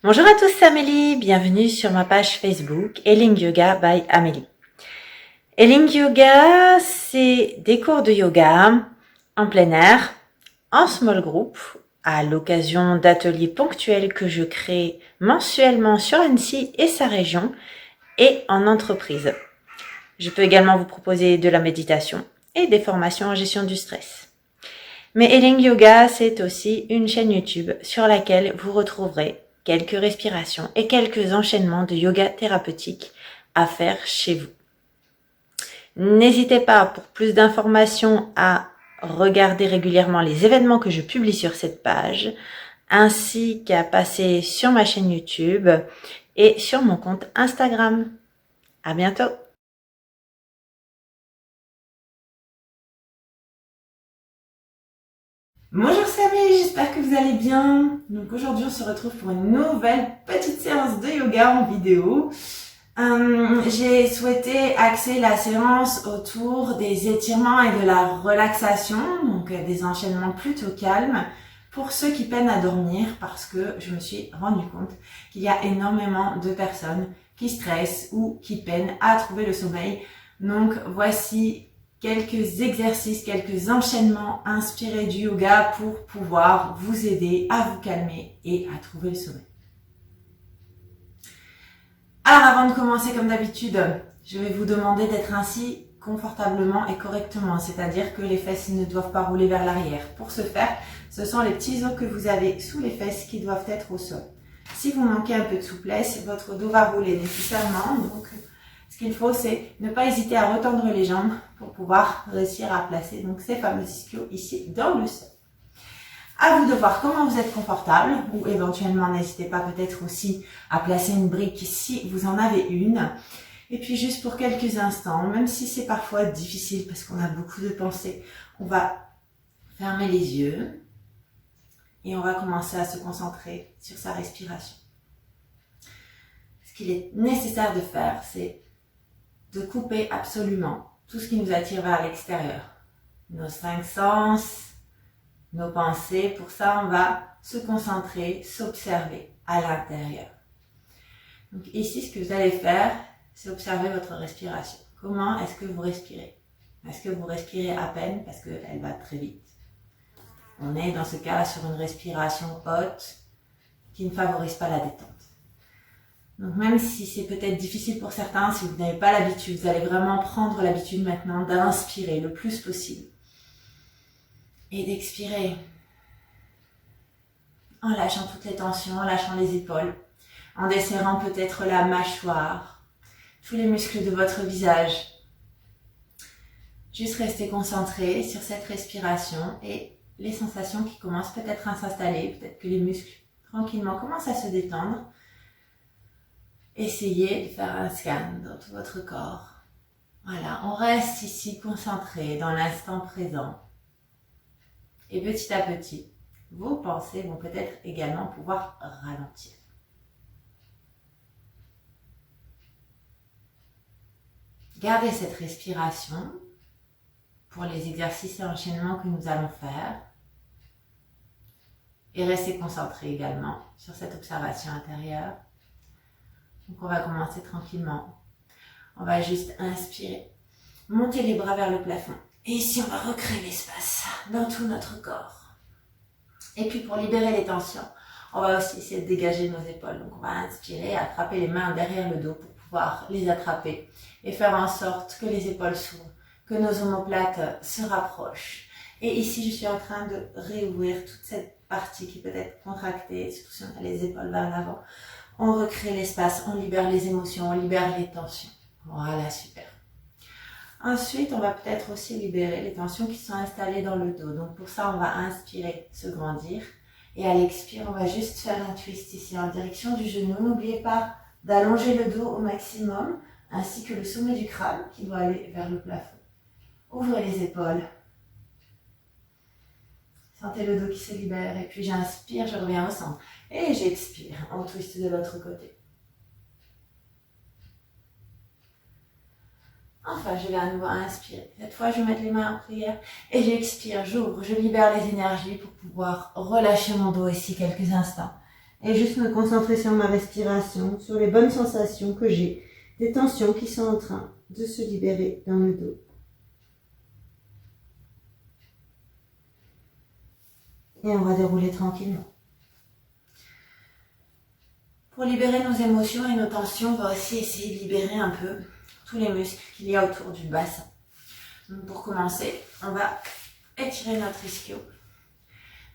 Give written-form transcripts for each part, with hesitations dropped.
Bonjour à tous, c'est Amélie, bienvenue sur ma page Facebook Healing Yoga by Amélie. Healing Yoga, c'est des cours de yoga en plein air, en small group, à l'occasion d'ateliers ponctuels que je crée mensuellement sur Annecy et sa région, et en entreprise. Je peux également vous proposer de la méditation et des formations en gestion du stress. Mais Healing Yoga, c'est aussi une chaîne YouTube sur laquelle vous retrouverez quelques respirations et quelques enchaînements de yoga thérapeutique à faire chez vous. N'hésitez pas, pour plus d'informations, à regarder régulièrement les événements que je publie sur cette page, ainsi qu'à passer sur ma chaîne YouTube et sur mon compte Instagram. À bientôt! Bonjour Samy, j'espère que vous allez bien. Donc aujourd'hui on se retrouve pour une nouvelle petite séance de yoga en vidéo. J'ai souhaité axer la séance autour des étirements et de la relaxation, donc des enchaînements plutôt calmes pour ceux qui peinent à dormir, parce que je me suis rendu compte qu'il y a énormément de personnes qui stressent ou qui peinent à trouver le sommeil. Donc voici quelques exercices, quelques enchaînements inspirés du yoga pour pouvoir vous aider à vous calmer et à trouver le sommeil. Alors avant de commencer, comme d'habitude, je vais vous demander d'être ainsi confortablement et correctement, c'est-à-dire que les fesses ne doivent pas rouler vers l'arrière. Pour ce faire, ce sont les petits os que vous avez sous les fesses qui doivent être au sol. Si vous manquez un peu de souplesse, votre dos va rouler nécessairement, donc ce qu'il faut, c'est ne pas hésiter à retendre les jambes pour pouvoir réussir à placer donc ces fameux ischios ici dans le sol. À vous de voir comment vous êtes confortable, ou éventuellement n'hésitez pas peut-être aussi à placer une brique si vous en avez une. Et puis juste pour quelques instants, même si c'est parfois difficile parce qu'on a beaucoup de pensées, on va fermer les yeux et on va commencer à se concentrer sur sa respiration. Ce qu'il est nécessaire de faire, c'est de couper absolument tout ce qui nous attire vers l'extérieur. Nos 5 sens, nos pensées. Pour ça, on va se concentrer, s'observer à l'intérieur. Donc ici, ce que vous allez faire, c'est observer votre respiration. Comment est-ce que vous respirez? Est-ce que vous respirez à peine parce qu'elle va très vite? On est dans ce cas sur une respiration haute qui ne favorise pas la détente. Donc même si c'est peut-être difficile pour certains, si vous n'avez pas l'habitude, vous allez vraiment prendre l'habitude maintenant d'inspirer le plus possible. Et d'expirer en lâchant toutes les tensions, en lâchant les épaules, en desserrant peut-être la mâchoire, tous les muscles de votre visage. Juste rester concentré sur cette respiration et les sensations qui commencent peut-être à s'installer, peut-être que les muscles tranquillement commencent à se détendre. Essayez de faire un scan dans tout votre corps. Voilà, on reste ici concentré dans l'instant présent. Et petit à petit, vos pensées vont peut-être également pouvoir ralentir. Gardez cette respiration pour les exercices et enchaînements que nous allons faire. Et restez concentré également sur cette observation intérieure. Donc on va commencer tranquillement. On va juste inspirer, monter les bras vers le plafond. Et ici, on va recréer l'espace dans tout notre corps. Et puis, pour libérer les tensions, on va aussi essayer de dégager nos épaules. Donc, on va inspirer, attraper les mains derrière le dos pour pouvoir les attraper et faire en sorte que les épaules s'ouvrent, que nos omoplates se rapprochent. Et ici, je suis en train de réouvrir toute cette partie qui peut être contractée, surtout si on a les épaules vers l'avant. On recrée l'espace, on libère les émotions, on libère les tensions. Voilà, super. Ensuite, on va peut-être aussi libérer les tensions qui sont installées dans le dos. Donc pour ça, on va inspirer, se grandir. Et à l'expire, on va juste faire un twist ici en direction du genou. N'oubliez pas d'allonger le dos au maximum, ainsi que le sommet du crâne qui doit aller vers le plafond. Ouvrez les épaules. Sentez le dos qui se libère. Et puis j'inspire, je reviens au centre. Et j'expire, on twist de l'autre côté. Enfin, je vais à nouveau inspirer. Cette fois, je vais mettre les mains en prière et j'expire, j'ouvre, je libère les énergies pour pouvoir relâcher mon dos ici quelques instants. Et juste me concentrer sur ma respiration, sur les bonnes sensations que j'ai, des tensions qui sont en train de se libérer dans le dos. Et on va dérouler tranquillement. Pour libérer nos émotions et nos tensions, on va aussi essayer de libérer un peu tous les muscles qu'il y a autour du bassin. Donc pour commencer, on va étirer notre ischio.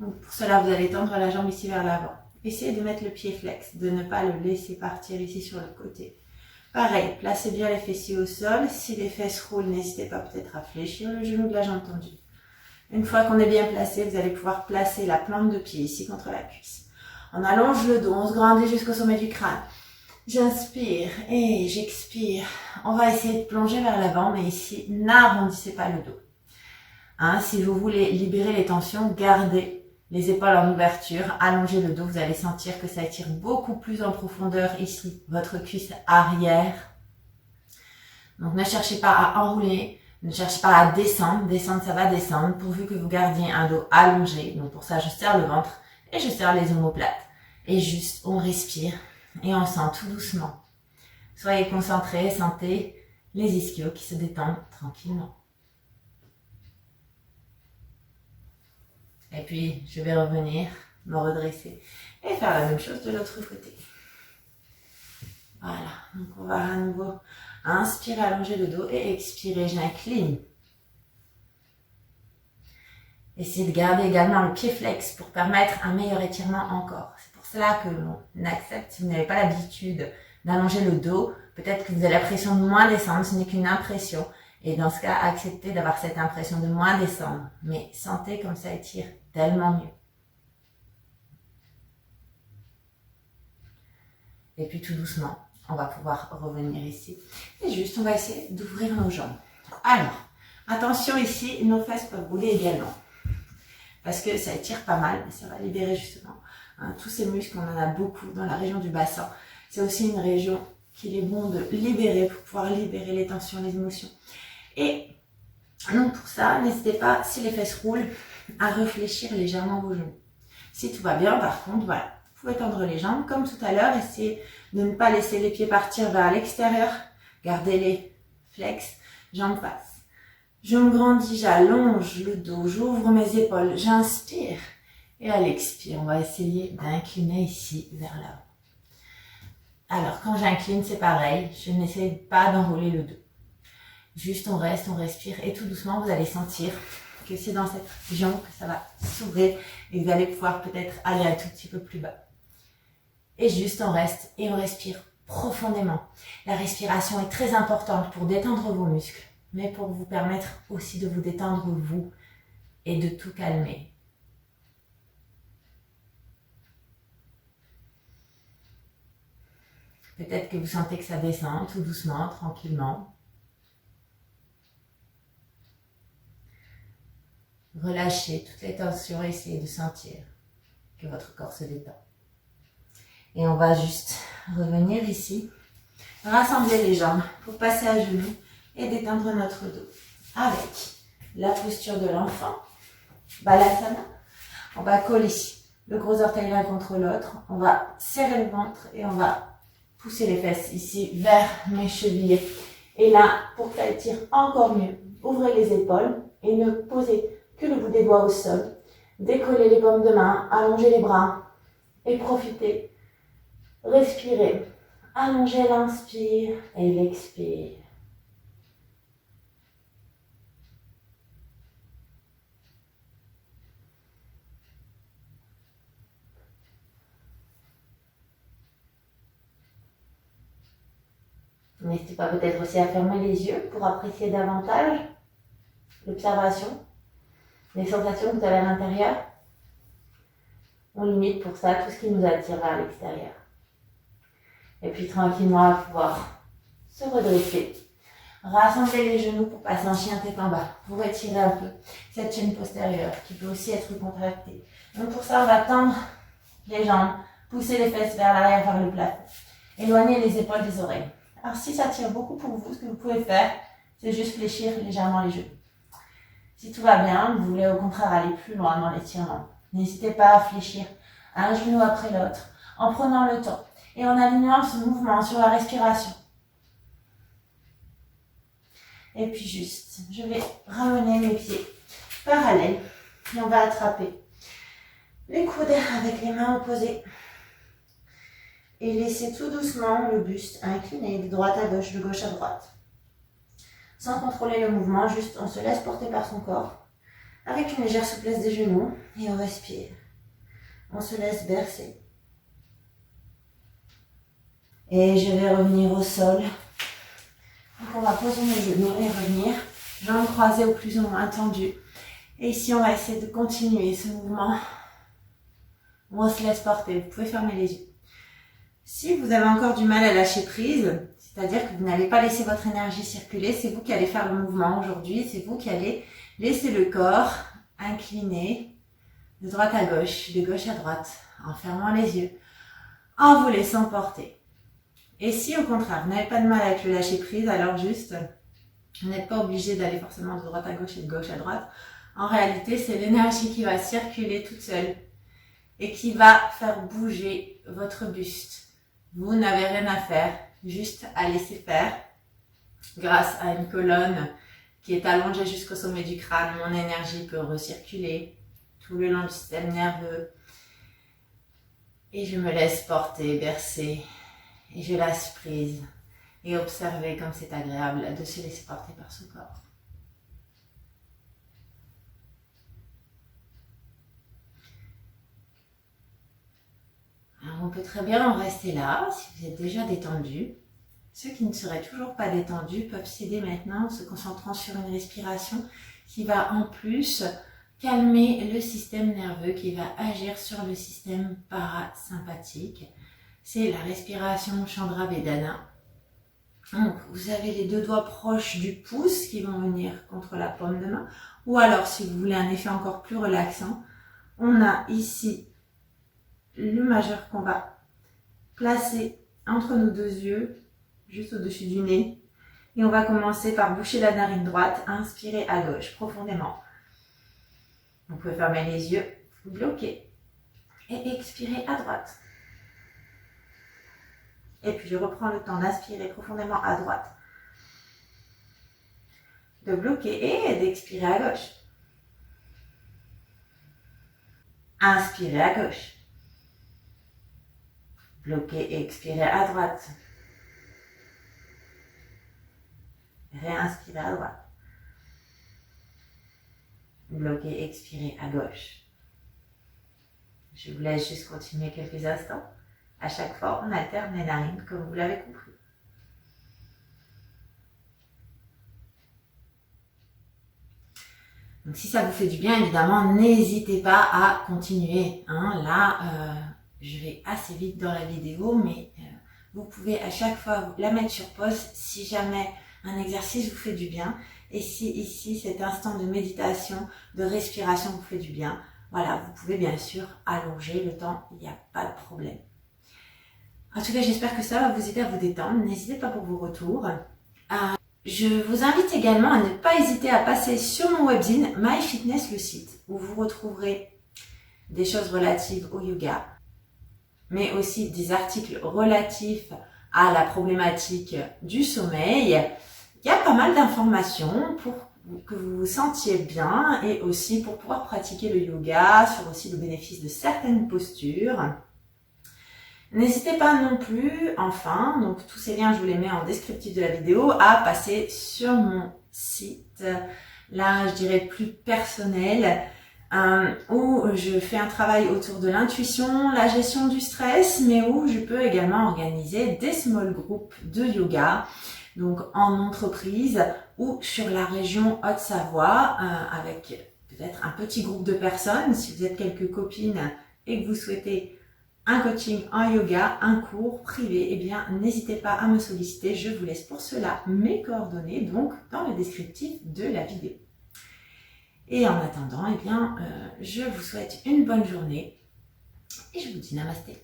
Donc pour cela, vous allez tendre la jambe ici vers l'avant. Essayez de mettre le pied flex, de ne pas le laisser partir ici sur le côté. Pareil, placez bien les fessiers au sol. Si les fesses roulent, n'hésitez pas peut-être à fléchir le genou de la jambe tendue. Une fois qu'on est bien placé, vous allez pouvoir placer la plante de pied ici contre la cuisse. On allonge le dos, on se grandit jusqu'au sommet du crâne. J'inspire et j'expire. On va essayer de plonger vers l'avant, mais ici, n'arrondissez pas le dos. Hein, si vous voulez libérer les tensions, gardez les épaules en ouverture, allongez le dos. Vous allez sentir que ça étire beaucoup plus en profondeur ici, votre cuisse arrière. Donc ne cherchez pas à enrouler, ne cherchez pas à descendre. Descendre, ça va descendre, pourvu que vous gardiez un dos allongé. Donc pour ça, je serre le ventre et je serre les omoplates. Et juste, on respire et on sent tout doucement. Soyez concentrés, sentez les ischios qui se détendent tranquillement. Et puis, je vais revenir, me redresser et faire la même chose de l'autre côté. Voilà, donc on va à nouveau inspirer, allonger le dos et expirer, j'incline. Essayez de garder également le pied flex pour permettre un meilleur étirement encore. C'est pour cela que l'on accepte, si vous n'avez pas l'habitude d'allonger le dos, peut-être que vous avez l'impression de moins descendre, ce n'est qu'une impression. Et dans ce cas, acceptez d'avoir cette impression de moins descendre. Mais sentez comme ça étire tellement mieux. Et puis tout doucement, on va pouvoir revenir ici. Et juste, on va essayer d'ouvrir nos jambes. Alors, attention ici, nos fesses peuvent rouler également. Parce que ça étire pas mal, mais ça va libérer justement tous ces muscles, on en a beaucoup dans la région du bassin. C'est aussi une région qu'il est bon de libérer pour pouvoir libérer les tensions, les émotions. Et donc pour ça, n'hésitez pas, si les fesses roulent, à réfléchir légèrement vos genoux. Si tout va bien, par contre, voilà, vous pouvez tendre les jambes comme tout à l'heure. Essayez de ne pas laisser les pieds partir vers l'extérieur. Gardez-les flex, jambes face. Je me grandis, j'allonge le dos, j'ouvre mes épaules, j'inspire. Et à l'expire, on va essayer d'incliner ici vers l'avant. Alors, quand j'incline, c'est pareil. Je n'essaie pas d'enrouler le dos. Juste, on reste, on respire. Et tout doucement, vous allez sentir que c'est dans cette région que ça va s'ouvrir. Et vous allez pouvoir peut-être aller un tout petit peu plus bas. Et juste, on reste et on respire profondément. La respiration est très importante pour détendre vos muscles, mais pour vous permettre aussi de vous détendre vous et de tout calmer. Peut-être que vous sentez que ça descend tout doucement, tranquillement. Relâchez toutes les tensions et essayez de sentir que votre corps se détend. Et on va juste revenir ici, rassembler les jambes pour passer à genoux et détendre notre dos. Avec la posture de l'enfant, Balasana, on va coller le gros orteil l'un contre l'autre, on va serrer le ventre et on va pousser les fesses ici vers mes chevilles. Et là, pour que ça étire encore mieux, ouvrez les épaules et ne posez que le bout des doigts au sol. Décollez les paumes de main, allongez les bras et profitez. Respirez. Allongez l'inspire et l'expire. N'hésitez pas peut-être aussi à fermer les yeux pour apprécier davantage l'observation, les sensations que vous avez à l'intérieur. On limite pour ça tout ce qui nous attire vers l'extérieur. Et puis tranquillement, on va pouvoir se redresser. Rassembler les genoux pour passer en chien tête en bas. Vous retirez un peu cette chaîne postérieure qui peut aussi être contractée. Donc pour ça, on va tendre les jambes, pousser les fesses vers l'arrière, vers le plafond. Éloigner les épaules des oreilles. Alors si ça tire beaucoup pour vous, ce que vous pouvez faire, c'est juste fléchir légèrement les genoux. Si tout va bien, vous voulez au contraire aller plus loin dans l'étirement. N'hésitez pas à fléchir un genou après l'autre, en prenant le temps et en alignant ce mouvement sur la respiration. Et puis juste, je vais ramener mes pieds parallèles et on va attraper les coudes avec les mains opposées et laisser tout doucement le buste incliné de droite à gauche, de gauche à droite. Sans contrôler le mouvement, juste on se laisse porter par son corps avec une légère souplesse des genoux et on respire. On se laisse bercer. Et je vais revenir au sol. Donc on va poser mes genoux et revenir, jambes croisées ou plus ou moins tendues. Et ici on va essayer de continuer ce mouvement où on se laisse porter. Vous pouvez fermer les yeux. Si vous avez encore du mal à lâcher prise, c'est-à-dire que vous n'allez pas laisser votre énergie circuler, c'est vous qui allez faire le mouvement aujourd'hui, c'est vous qui allez laisser le corps incliner de droite à gauche, de gauche à droite, en fermant les yeux, en vous laissant porter. Et si au contraire, vous n'avez pas de mal avec le lâcher prise, alors juste, vous n'êtes pas obligé d'aller forcément de droite à gauche et de gauche à droite. En réalité, c'est l'énergie qui va circuler toute seule et qui va faire bouger votre buste. Vous n'avez rien à faire, juste à laisser faire. Grâce à une colonne qui est allongée jusqu'au sommet du crâne, mon énergie peut recirculer tout le long du système nerveux. Et je me laisse porter, bercer. Et je lâche prise. Et observez comme c'est agréable de se laisser porter par son corps. Alors on peut très bien en rester là, si vous êtes déjà détendu. Ceux qui ne seraient toujours pas détendus peuvent s'aider maintenant en se concentrant sur une respiration qui va en plus calmer le système nerveux, qui va agir sur le système parasympathique. C'est la respiration Chandra Vedana. Donc, vous avez les deux doigts proches du pouce qui vont venir contre la paume de main. Ou alors, si vous voulez un effet encore plus relaxant, on a ici le majeur qu'on va placer entre nos deux yeux, juste au-dessus du nez. Et on va commencer par boucher la narine droite, inspirer à gauche profondément. Vous pouvez fermer les yeux, bloquer et expirer à droite. Et puis je reprends le temps d'inspirer profondément à droite, de bloquer et d'expirer à gauche. Inspirez à gauche. Bloquer et expirer à droite. Réinspirez à droite. Bloquer et expirer à gauche. Je vous laisse juste continuer quelques instants. À chaque fois, on alterne les narines, comme vous l'avez compris. Donc, si ça vous fait du bien, évidemment, n'hésitez pas à continuer. Je vais assez vite dans la vidéo, mais vous pouvez à chaque fois la mettre sur pause si jamais un exercice vous fait du bien. Et si ici, cet instant de méditation, de respiration vous fait du bien, voilà, vous pouvez bien sûr allonger le temps, il n'y a pas de problème. En tout cas, j'espère que ça va vous aider à vous détendre. N'hésitez pas pour vos retours. Je vous invite également à ne pas hésiter à passer sur mon webzine MyFitness, le site, où vous retrouverez des choses relatives au yoga, mais aussi des articles relatifs à la problématique du sommeil. Il y a pas mal d'informations pour que vous vous sentiez bien et aussi pour pouvoir pratiquer le yoga, sur aussi le bénéfice de certaines postures. N'hésitez pas non plus, enfin, donc tous ces liens je vous les mets en descriptif de la vidéo, à passer sur mon site, là je dirais plus personnel, où je fais un travail autour de l'intuition, la gestion du stress, mais où je peux également organiser des small groups de yoga, donc en entreprise ou sur la région Haute-Savoie, avec peut-être un petit groupe de personnes. Si vous êtes quelques copines et que vous souhaitez un coaching en yoga, un cours privé, eh bien n'hésitez pas à me solliciter. Je vous laisse pour cela mes coordonnées, donc dans le descriptif de la vidéo. Et en attendant, eh bien, je vous souhaite une bonne journée et je vous dis namasté.